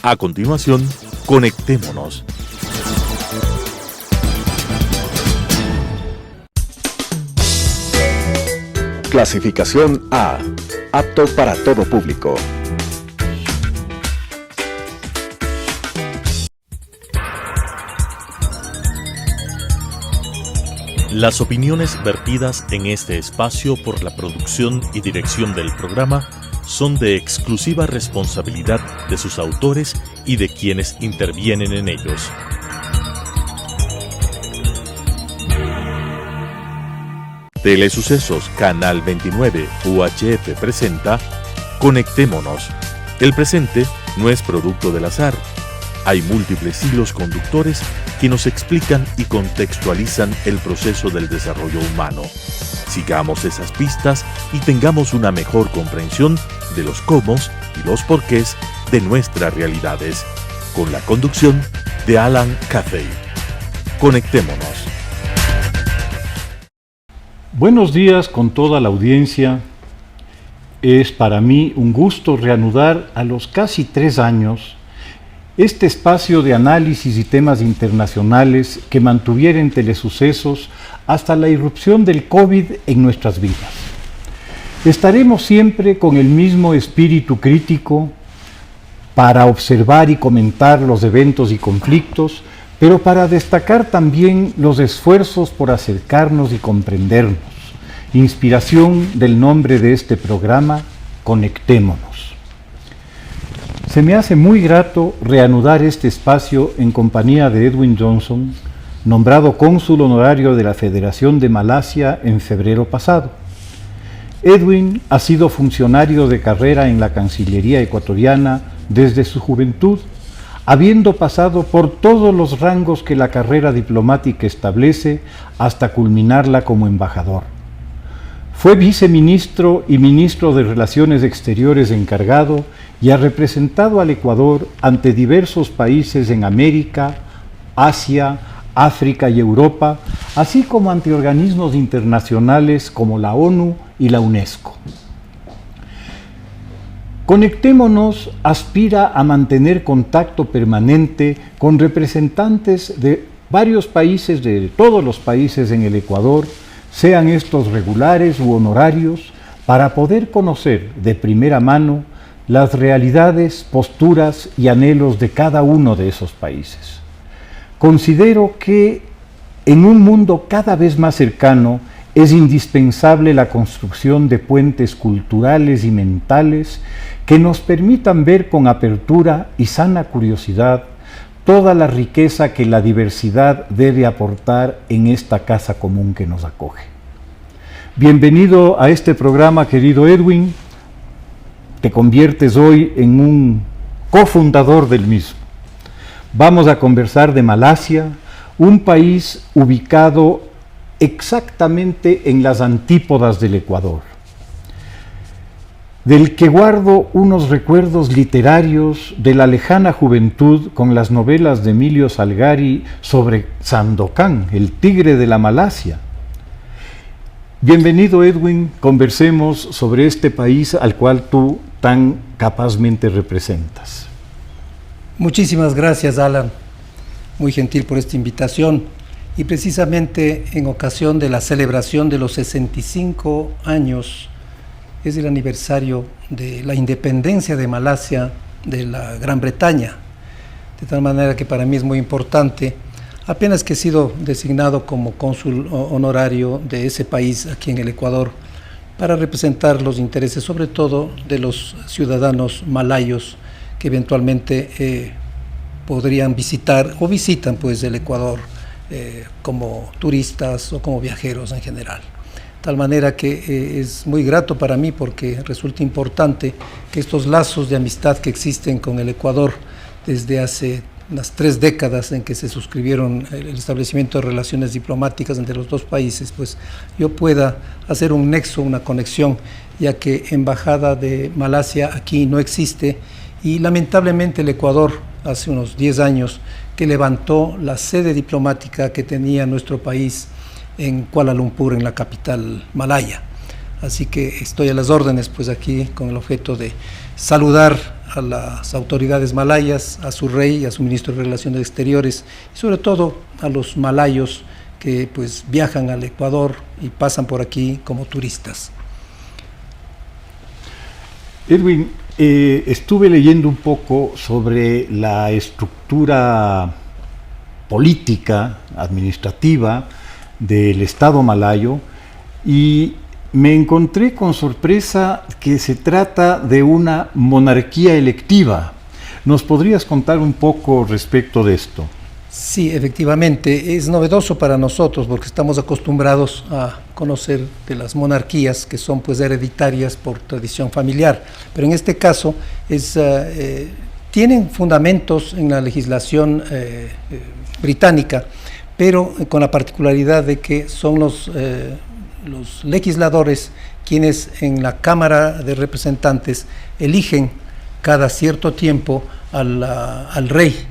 A continuación, conectémonos. Clasificación A. Apto para todo público. Las opiniones vertidas en este espacio por la producción y dirección del programa son de exclusiva responsabilidad de sus autores y de quienes intervienen en ellos. Telesucesos Canal 29 UHF presenta Conectémonos. El presente no es producto del azar. Hay múltiples hilos conductores que nos explican y contextualizan el proceso del desarrollo humano. Sigamos esas pistas y tengamos una mejor comprensión de los cómo y los porqués de nuestras realidades, con la conducción de Alan Cathay. Conectémonos. Buenos días con toda la audiencia. Es para mí un gusto reanudar a los casi 3 años este espacio de análisis y temas internacionales que mantuviera en Telesucesos hasta la irrupción del COVID en nuestras vidas. Estaremos siempre con el mismo espíritu crítico para observar y comentar los eventos y conflictos, pero para destacar también los esfuerzos por acercarnos y comprendernos. Inspiración del nombre de este programa, Conectémonos. Se me hace muy grato reanudar este espacio en compañía de Edwin Johnson, nombrado cónsul honorario de la Federación de Malasia en febrero pasado. Edwin ha sido funcionario de carrera en la Cancillería ecuatoriana desde su juventud, habiendo pasado por todos los rangos que la carrera diplomática establece hasta culminarla como embajador. Fue viceministro y ministro de Relaciones Exteriores encargado y ha representado al Ecuador ante diversos países en América, Asia, África y Europa, así como ante organismos internacionales como la ONU y la UNESCO. Conectémonos aspira a mantener contacto permanente con representantes de varios países, de todos los países en el Ecuador, sean estos regulares u honorarios, para poder conocer de primera mano las realidades, posturas y anhelos de cada uno de esos países. Considero que en un mundo cada vez más cercano es indispensable la construcción de puentes culturales y mentales que nos permitan ver con apertura y sana curiosidad toda la riqueza que la diversidad debe aportar en esta casa común que nos acoge. Bienvenido a este programa, querido Edwin. Te conviertes hoy en un cofundador del mismo. Vamos a conversar de Malasia, un país ubicado exactamente en las antípodas del Ecuador, del que guardo unos recuerdos literarios de la lejana juventud con las novelas de Emilio Salgari sobre Sandokan, el tigre de la Malasia. Bienvenido, Edwin, conversemos sobre este país al cual tú tan capazmente representas. Muchísimas gracias, Alan, muy gentil por esta invitación, y precisamente en ocasión de la celebración de los 65 años, es el aniversario de la independencia de Malasia de la Gran Bretaña, de tal manera que para mí es muy importante, apenas que he sido designado como cónsul honorario de ese país aquí en el Ecuador, para representar los intereses sobre todo de los ciudadanos malayos que eventualmente podrían visitar o visitan pues el Ecuador como turistas o como viajeros en general. Tal manera que es muy grato para mí porque resulta importante que estos lazos de amistad que existen con el Ecuador desde hace las 3 décadas en que se suscribieron el establecimiento de relaciones diplomáticas entre los dos países, pues yo pueda hacer un nexo, una conexión, ya que embajada de Malasia aquí no existe y lamentablemente el Ecuador hace unos 10 años que levantó la sede diplomática que tenía nuestro país en Kuala Lumpur, en la capital malaya. Así que estoy a las órdenes pues aquí con el objeto de saludar a las autoridades malayas, a su rey, a su ministro de Relaciones Exteriores y sobre todo a los malayos que pues viajan al Ecuador y pasan por aquí como turistas. Edwin, estuve leyendo un poco sobre la estructura política, administrativa del Estado malayo y me encontré con sorpresa que se trata de una monarquía electiva. ¿Nos podrías contar un poco respecto de esto? Sí, efectivamente, es novedoso para nosotros porque estamos acostumbrados a conocer de las monarquías que son pues hereditarias por tradición familiar, pero en este caso tienen fundamentos en la legislación británica, pero con la particularidad de que son los legisladores quienes en la Cámara de Representantes eligen cada cierto tiempo al rey.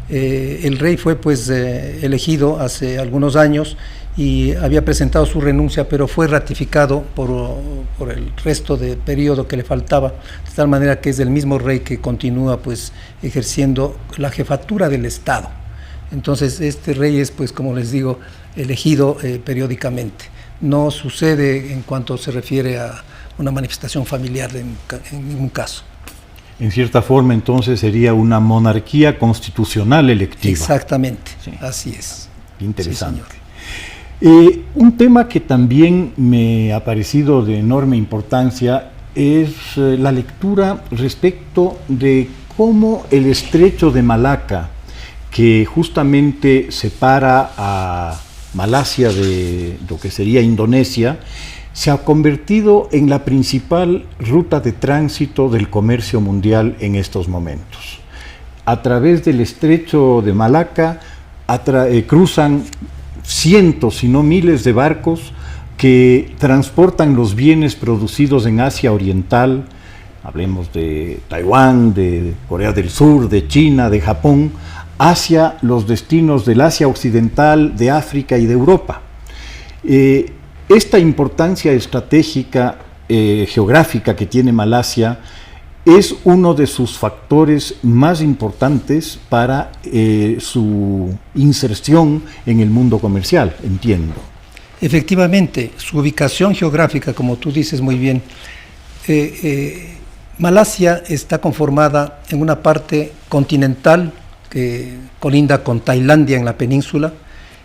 El rey fue pues elegido hace algunos años y había presentado su renuncia, pero fue ratificado por el resto de periodo que le faltaba, de tal manera que es el mismo rey que continúa pues ejerciendo la jefatura del Estado. Entonces este rey es pues, como les digo, elegido periódicamente. No sucede en cuanto se refiere a una manifestación familiar en ningún caso. En cierta forma, entonces, sería una monarquía constitucional electiva. Exactamente, sí. Así es. Interesante. Sí, un tema que también me ha parecido de enorme importancia es la lectura respecto de cómo el estrecho de Malaca, que justamente separa a Malasia de lo que sería Indonesia, se ha convertido en la principal ruta de tránsito del comercio mundial en estos momentos. A través del estrecho de Malaca cruzan cientos, si no miles de barcos que transportan los bienes producidos en Asia Oriental, hablemos de Taiwán, de Corea del Sur, de China, de Japón, hacia los destinos del Asia Occidental, de África y de Europa. Esta importancia estratégica geográfica que tiene Malasia es uno de sus factores más importantes para su inserción en el mundo comercial, entiendo. Efectivamente, su ubicación geográfica, como tú dices muy bien, Malasia está conformada en una parte continental que colinda con Tailandia en la península,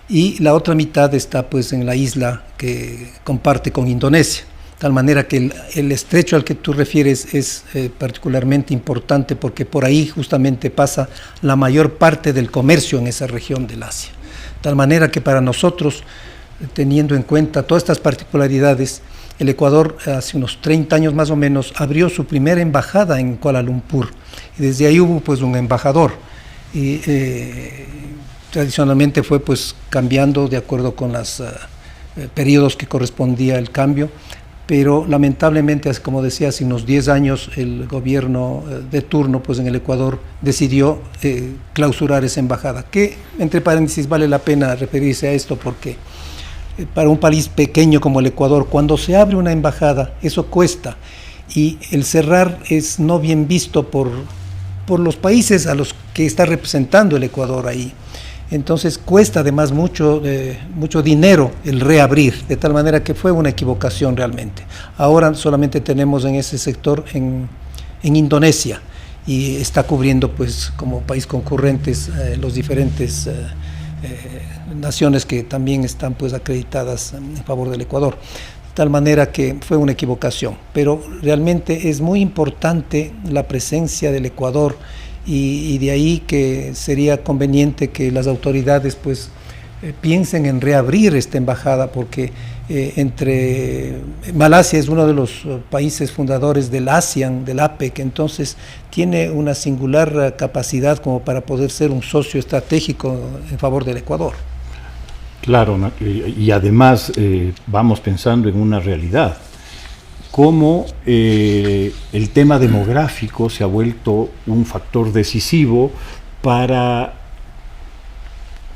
y la otra mitad está pues en la isla que comparte con Indonesia, de tal manera que el estrecho al que tú refieres es particularmente importante porque por ahí justamente pasa la mayor parte del comercio en esa región del Asia, de tal manera que para nosotros, teniendo en cuenta todas estas particularidades, el Ecuador hace unos 30 años más o menos abrió su primera embajada en Kuala Lumpur y desde ahí hubo pues un embajador y tradicionalmente fue pues cambiando de acuerdo con los periodos que correspondía el cambio, pero lamentablemente, como decía, hace unos 10 años el gobierno de turno pues en el Ecuador decidió clausurar esa embajada, que entre paréntesis vale la pena referirse a esto porque para un país pequeño como el Ecuador, cuando se abre una embajada, eso cuesta, y el cerrar es no bien visto por los países a los que está representando el Ecuador ahí. Entonces cuesta además mucho dinero el reabrir, de tal manera que fue una equivocación realmente. Ahora solamente tenemos en ese sector en Indonesia y está cubriendo pues como país concurrentes los diferentes naciones que también están pues acreditadas en favor del Ecuador, de tal manera que fue una equivocación, pero realmente es muy importante la presencia del Ecuador y de ahí que sería conveniente que las autoridades pues piensen en reabrir esta embajada porque Malasia es uno de los países fundadores del ASEAN, del APEC, entonces tiene una singular capacidad como para poder ser un socio estratégico en favor del Ecuador. Claro, y además vamos pensando en una realidad, cómo el tema demográfico se ha vuelto un factor decisivo para,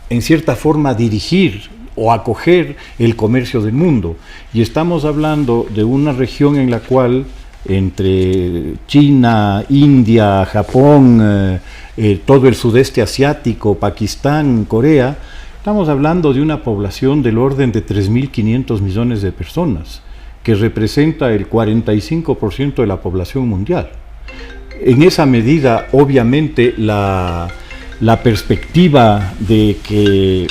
en cierta forma, dirigir o acoger el comercio del mundo. Y estamos hablando de una región en la cual entre China, India, Japón, todo el sudeste asiático, Pakistán, Corea, estamos hablando de una población del orden de 3.500 millones de personas, que representa el 45% de la población mundial. En esa medida, obviamente, la perspectiva de que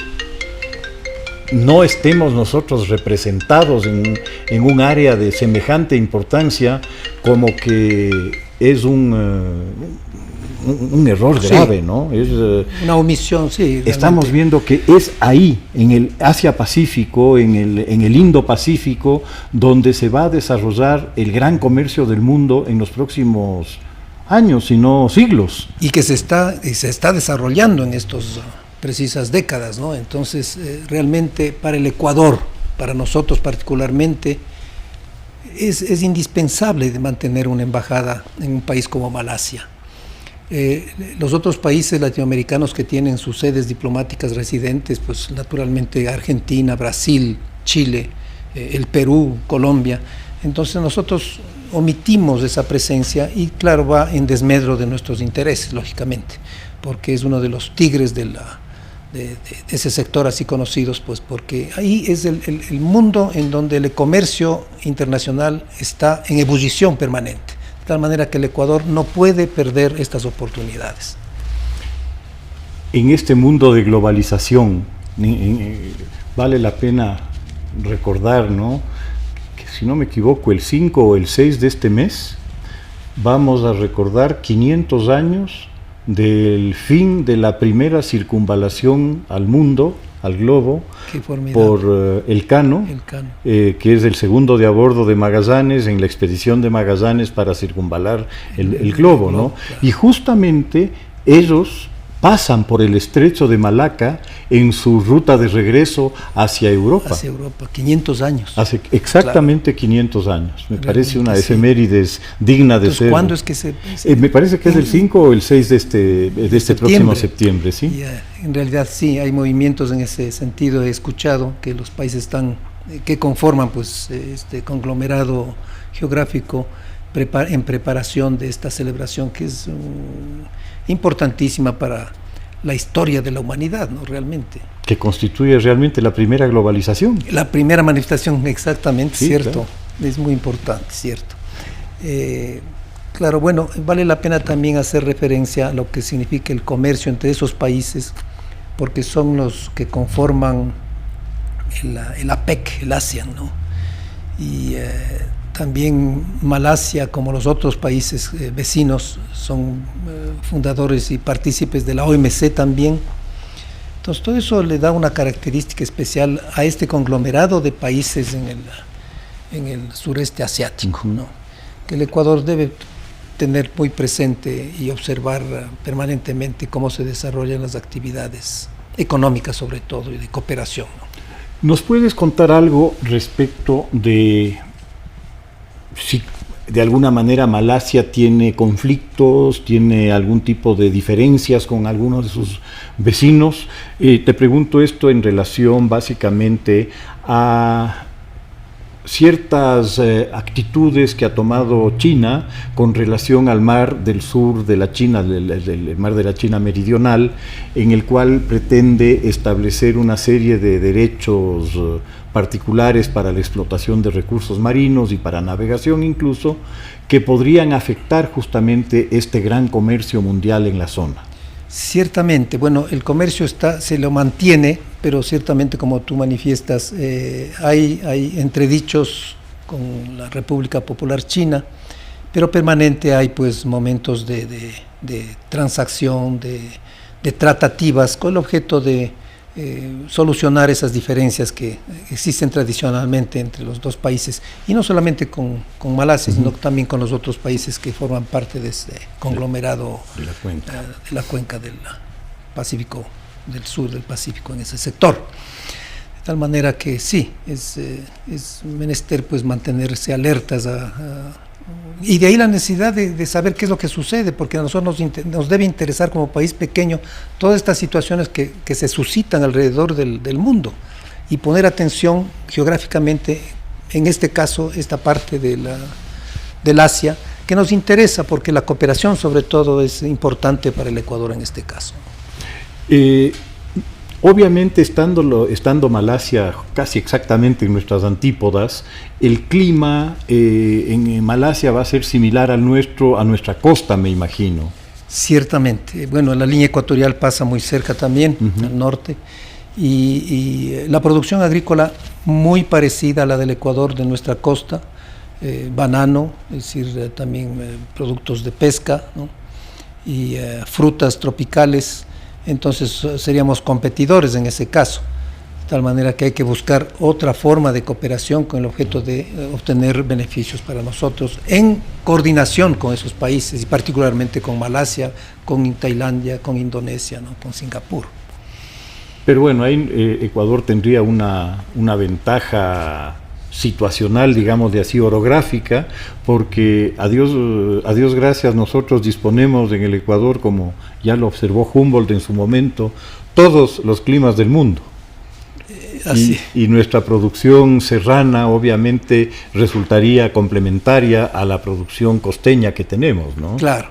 no estemos nosotros representados en un área de semejante importancia, como que es un error grave, sí, ¿no? Es una omisión, sí. Realmente. Estamos viendo que es ahí, en el Asia-Pacífico, en el Indo-Pacífico, donde se va a desarrollar el gran comercio del mundo en los próximos años, si no siglos. Y que se está desarrollando en estos precisas décadas, ¿no? Entonces, realmente para el Ecuador, para nosotros particularmente, es indispensable de mantener una embajada en un país como Malasia. Los otros países latinoamericanos que tienen sus sedes diplomáticas residentes, pues naturalmente Argentina, Brasil, Chile, el Perú, Colombia. Entonces nosotros omitimos esa presencia y claro, va en desmedro de nuestros intereses, lógicamente, porque es uno de los tigres de ese sector así conocidos, pues porque ahí es el mundo en donde el comercio internacional está en ebullición permanente, de tal manera que el Ecuador no puede perder estas oportunidades. En este mundo de globalización, vale la pena recordar, ¿no?, que si no me equivoco, el 5 o el 6 de este mes vamos a recordar 500 años del fin de la primera circunvalación al mundo, al globo, por Elcano, que es el segundo de a bordo de Magallanes, en la expedición de Magallanes para circunvalar el globo, ¿no? Claro. Y justamente ellos pasan por el estrecho de Malaca en su ruta de regreso hacia Europa. Hacia Europa, 500 años. Hace exactamente, claro, 500 años. Me parece una efemérides digna de ser. ¿Cuándo es que se...? Me parece que es el 5 o el 6 de este próximo septiembre, ¿sí? En realidad sí, hay movimientos en ese sentido. He escuchado que los países que conforman pues este conglomerado geográfico en preparación de esta celebración que es importantísima para la historia de la humanidad, ¿no? Realmente. Que constituye realmente la primera globalización. La primera manifestación, exactamente, sí, cierto. Claro. Es muy importante, cierto. Claro, bueno, vale la pena también hacer referencia a lo que significa el comercio entre esos países, porque son los que conforman el APEC, el ASEAN, ¿no? Y también Malasia, como los otros países vecinos, son fundadores y partícipes de la OMC también. Entonces todo eso le da una característica especial a este conglomerado de países en el sureste asiático, ¿no? Que el Ecuador debe tener muy presente y observar permanentemente cómo se desarrollan las actividades económicas sobre todo y de cooperación, ¿no? ¿Nos puedes contar algo respecto de si de alguna manera Malasia tiene conflictos, tiene algún tipo de diferencias con algunos de sus vecinos? Te pregunto esto en relación básicamente a ciertas actitudes que ha tomado China con relación al mar del sur de la China, del mar de la China meridional, en el cual pretende establecer una serie de derechos particulares para la explotación de recursos marinos y para navegación incluso, que podrían afectar justamente este gran comercio mundial en la zona. Ciertamente, bueno, el comercio se lo mantiene, pero ciertamente, como tú manifiestas, hay entredichos con la República Popular China, pero permanente hay pues momentos de transacción, de tratativas con el objeto de solucionar esas diferencias que existen tradicionalmente entre los dos países, y no solamente con Malasia, sino también con los otros países que forman parte de este conglomerado de la cuenca del Pacífico, del sur del Pacífico, en ese sector. De tal manera que sí, es menester pues mantenerse alertas y de ahí la necesidad de saber qué es lo que sucede, porque a nosotros nos debe interesar como país pequeño todas estas situaciones que se suscitan alrededor del mundo, y poner atención geográficamente, en este caso, esta parte de del Asia, que nos interesa porque la cooperación sobre todo es importante para el Ecuador en este caso. Obviamente, estando Malasia casi exactamente en nuestras antípodas, el clima en Malasia va a ser similar al nuestro, a nuestra costa, me imagino. Ciertamente. Bueno, la línea ecuatorial pasa muy cerca también, al norte, y la producción agrícola muy parecida a la del Ecuador, de nuestra costa, banano, es decir, también productos de pesca, ¿no? Y frutas tropicales. Entonces seríamos competidores en ese caso, de tal manera que hay que buscar otra forma de cooperación con el objeto de obtener beneficios para nosotros en coordinación con esos países y particularmente con Malasia, con Tailandia, con Indonesia, ¿no? Con Singapur. Pero bueno, ahí Ecuador tendría una ventaja situacional, digamos de así, orográfica, porque a Dios gracias, nosotros disponemos en el Ecuador, como ya lo observó Humboldt en su momento, todos los climas del mundo. Y nuestra producción serrana obviamente resultaría complementaria a la producción costeña que tenemos, ¿no? Claro,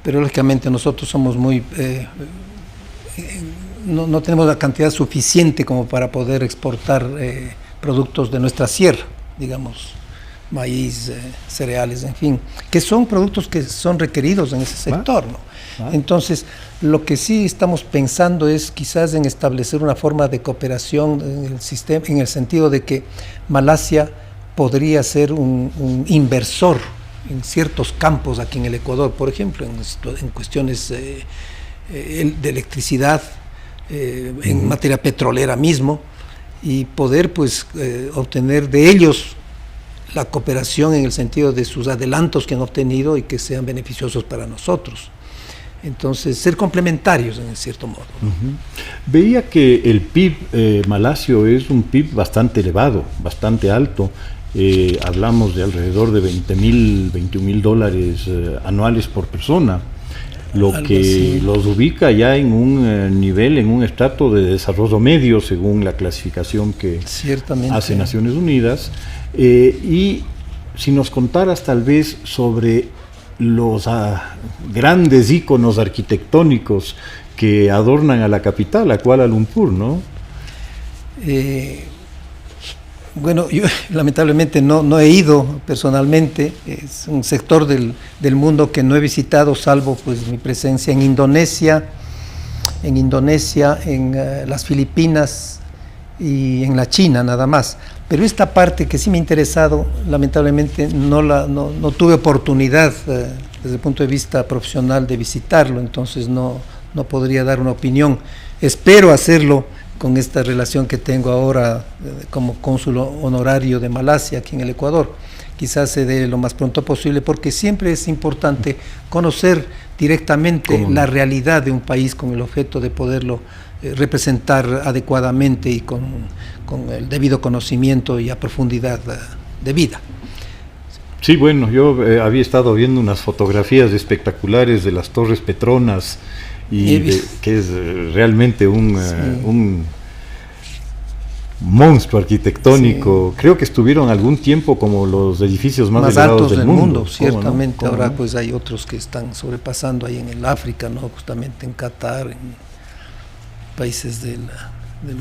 pero lógicamente nosotros somos muy... no tenemos la cantidad suficiente como para poder exportar productos de nuestra sierra, digamos, maíz, cereales, en fin, que son productos que son requeridos en ese sector, ¿no? Entonces, lo que sí estamos pensando es quizás en establecer una forma de cooperación en el sistema, en el sentido de que Malasia podría ser un inversor en ciertos campos aquí en el Ecuador, por ejemplo, en cuestiones de electricidad, en materia petrolera mismo, y poder pues obtener de ellos la cooperación en el sentido de sus adelantos que han obtenido y que sean beneficiosos para nosotros. Entonces, ser complementarios en cierto modo. Veía que el PIB malasio es un PIB bastante elevado, bastante alto. Hablamos de alrededor de $21,000 anuales por persona, lo Algo que así los ubica ya en un nivel, en un estrato de desarrollo medio, según la clasificación que hace Naciones Unidas. Y si nos contaras tal vez sobre los grandes íconos arquitectónicos que adornan a la capital, a Kuala Lumpur, ¿no? Bueno, yo lamentablemente no he ido personalmente, es un sector del mundo que no he visitado, salvo pues mi presencia en Indonesia, en las Filipinas y en la China nada más. Pero esta parte que sí me ha interesado, lamentablemente no tuve oportunidad desde el punto de vista profesional de visitarlo, entonces no podría dar una opinión. Espero hacerlo con esta relación que tengo ahora como cónsul honorario de Malasia aquí en el Ecuador. Quizás se dé lo más pronto posible, porque siempre es importante conocer directamente la realidad de un país con el objeto de poderlo representar adecuadamente y con el debido conocimiento y a profundidad de vida. Sí, bueno, yo había estado viendo unas fotografías espectaculares de las Torres Petronas, y que es realmente un monstruo arquitectónico. Sí. Creo que estuvieron algún tiempo como los edificios más elevados del mundo. Ciertamente. ¿No? Ahora pues hay otros que están sobrepasando ahí en el África, ¿no? Justamente en Qatar, en países del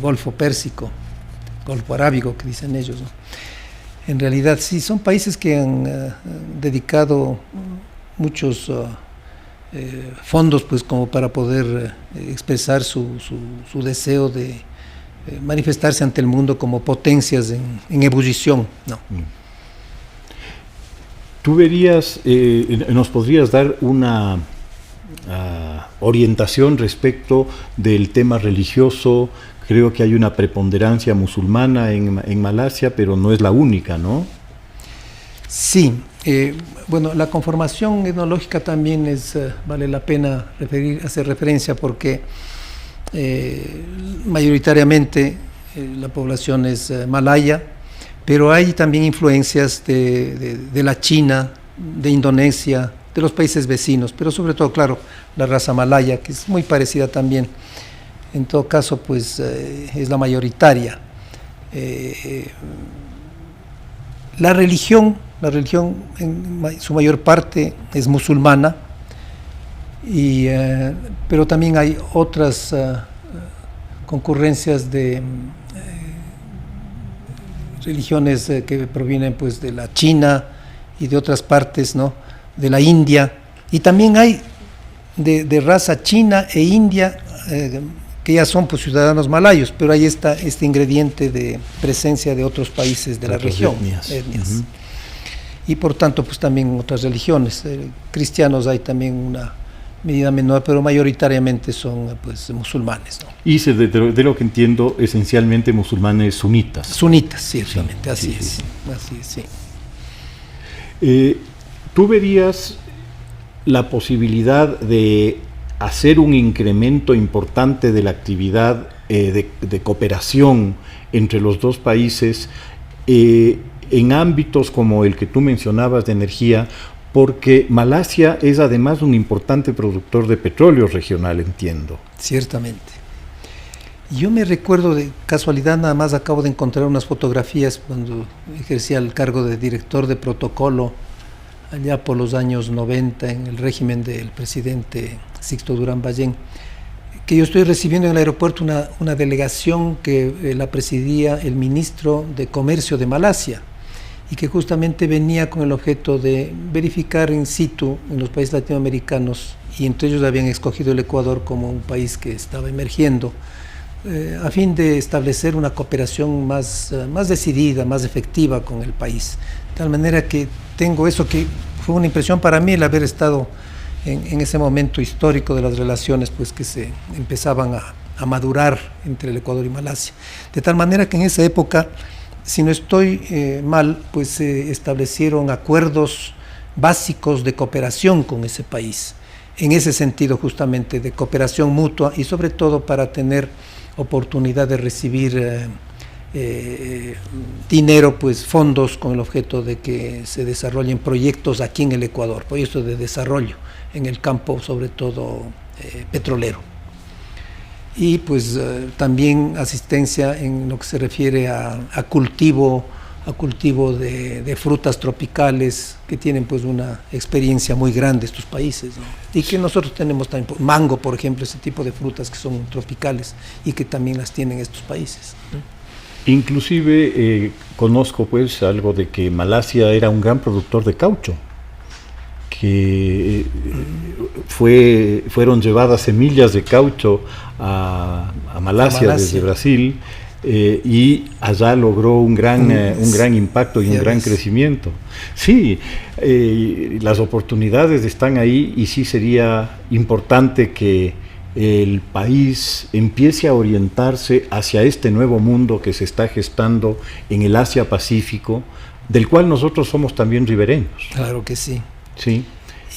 Golfo Pérsico, Golfo Arábigo, que dicen ellos, ¿no? En realidad sí, son países que han dedicado muchos fondos pues como para poder expresar su deseo de manifestarse ante el mundo como potencias en ebullición, ¿no? ¿Tú verías, nos podrías dar una orientación respecto del tema religioso? Creo que hay una preponderancia musulmana en Malasia, pero no es la única, ¿no? Sí, bueno, la conformación etnológica también vale la pena hacer referencia, porque mayoritariamente la población es malaya, pero hay también influencias de la China, de Indonesia, de los países vecinos, pero sobre todo, claro, la raza malaya, que es muy parecida también. En todo caso, pues es la mayoritaria. La religión La religión en su mayor parte es musulmana, pero también hay otras concurrencias de religiones que provienen pues de la China y de otras partes, ¿no?, de la India, y también hay de raza china e india que ya son pues ciudadanos malayos, pero ahí está este ingrediente de presencia de otros países de la región, etnias. Uh-huh. Y por tanto pues también otras religiones, cristianos hay también una medida menor, pero mayoritariamente son pues musulmanes, ¿no? Y de lo que entiendo, esencialmente musulmanes sunitas. Sunitas, ciertamente, sí, así es, sí. ¿Tú verías la posibilidad de hacer un incremento importante de la actividad de cooperación entre los dos países en ámbitos como el que tú mencionabas de energía? Porque Malasia es además un importante productor de petróleo regional, entiendo. Ciertamente. Yo me recuerdo, de casualidad, nada más acabo de encontrar unas fotografías cuando ejercía el cargo de director de protocolo allá por los años 90 en el régimen del presidente Sixto Durán Ballén, que yo estoy recibiendo en el aeropuerto una delegación que la presidía el ministro de Comercio de Malasia, y que justamente venía con el objeto de verificar in situ en los países latinoamericanos, y entre ellos habían escogido el Ecuador como un país que estaba emergiendo, a fin de establecer una cooperación más decidida, más efectiva con el país. De tal manera que tengo eso, que fue una impresión para mí el haber estado en ese momento histórico de las relaciones pues que se empezaban a madurar entre el Ecuador y Malasia. De tal manera que en esa época, si no estoy mal, pues se establecieron acuerdos básicos de cooperación con ese país, en ese sentido justamente de cooperación mutua, y sobre todo para tener oportunidad de recibir dinero, pues fondos con el objeto de que se desarrollen proyectos aquí en el Ecuador, proyectos de desarrollo en el campo sobre todo petrolero. Y pues también asistencia en lo que se refiere a cultivo de frutas tropicales, que tienen pues una experiencia muy grande estos países, ¿no? Y que nosotros tenemos también, mango por ejemplo, ese tipo de frutas que son tropicales y que también las tienen estos países, ¿no? Inclusive conozco pues algo de que Malasia era un gran productor de caucho, que fueron llevadas semillas de caucho a Malasia desde Brasil, y allá logró un gran impacto y un gran crecimiento. Sí, las oportunidades están ahí, y sí sería importante que el país empiece a orientarse hacia este nuevo mundo que se está gestando en el Asia-Pacífico, del cual nosotros somos también ribereños. Claro que sí. Sí,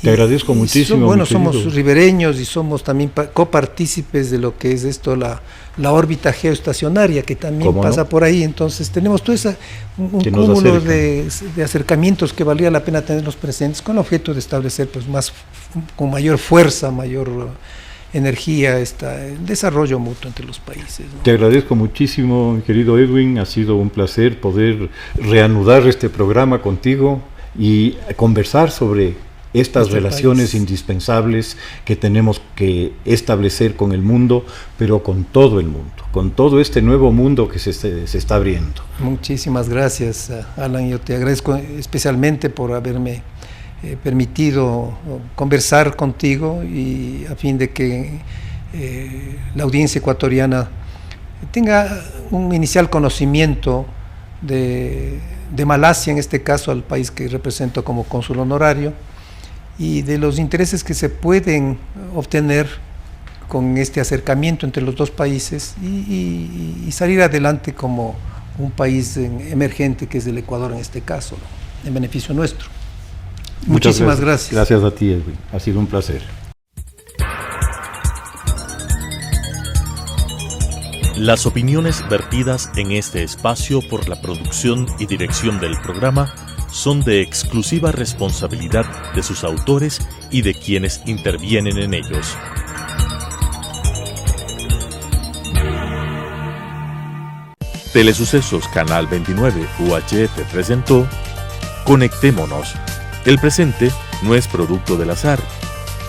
te agradezco muchísimo. Bueno, somos ribereños y somos también copartícipes de lo que es esto, la órbita geoestacionaria, que también pasa por ahí. Entonces tenemos todo un cúmulo de acercamientos que valía la pena tenerlos presentes, con el objeto de establecer pues con mayor fuerza, mayor energía, el desarrollo mutuo entre los países, ¿no? Te agradezco muchísimo, mi querido Edwin. Ha sido un placer poder reanudar este programa contigo y conversar sobre estas relaciones indispensables que tenemos que establecer con el mundo, pero con todo el mundo, con todo este nuevo mundo que se está abriendo. Muchísimas gracias, Alan. Yo te agradezco especialmente por haberme permitido conversar contigo, y a fin de que la audiencia ecuatoriana tenga un inicial conocimiento de Malasia, en este caso al país que represento como cónsul honorario, y de los intereses que se pueden obtener con este acercamiento entre los dos países, y salir adelante como un país emergente que es el Ecuador en este caso, ¿no?, en beneficio nuestro. Muchísimas gracias. Gracias a ti, Edwin. Ha sido un placer. Las opiniones vertidas en este espacio por la producción y dirección del programa son de exclusiva responsabilidad de sus autores y de quienes intervienen en ellos. Telesucesos Canal 29 UHF presentó Conectémonos. El presente no es producto del azar.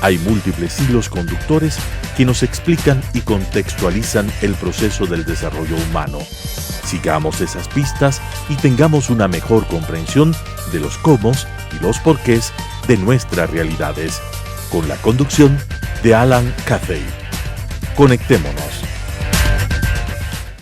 Hay múltiples hilos conductores que nos explican y contextualizan el proceso del desarrollo humano. Sigamos esas pistas y tengamos una mejor comprensión de los cómo y los porqués de nuestras realidades, con la conducción de Alan Cathay. Conectémonos.